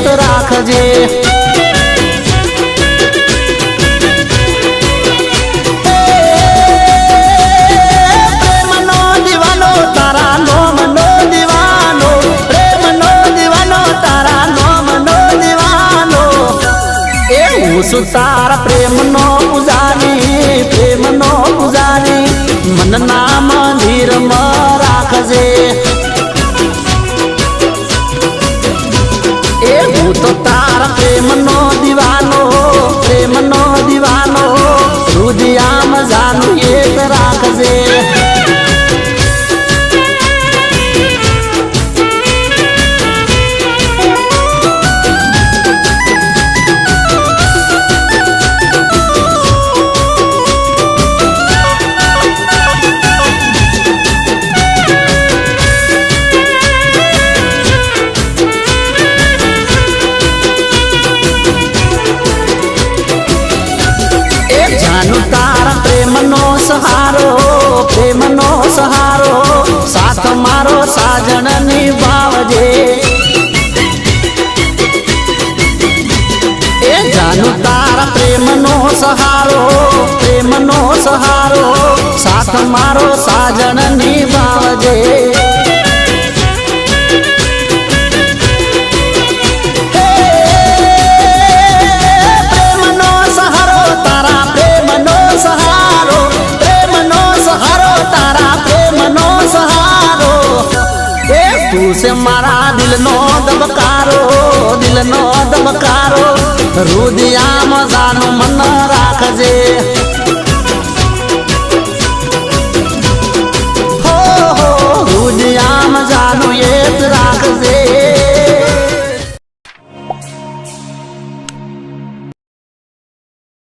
एक राखजे। प्रेमनो दीवानो तारा नोमनो दीवानो, प्रेमनो दीवानो तारा नोमनो दीवानो। હું છું તારા પ્રેમનો પૂજારી, પ્રેમનો પૂજારી, મનના મંદિરમાં રાખજે। હું તો તારા પ્રેમનો દીવાનો, પ્રેમનો દીવાનો, હૃદયામાં જાનું એક રાખજે। જાનું તારા પ્રેમનો સહારો, પ્રેમનો સહારો, સાથ મારો સાજણ નિભાવજે। જાનું તારા પ્રેમનો સહારો, પ્રેમનો સહારો, સાથ મારો સાજણ નિભાવજે। તું છે મારા દિલનો દબકારો, દિલનો દબકારો, હૃદયામાં જાનું મન રાખજે।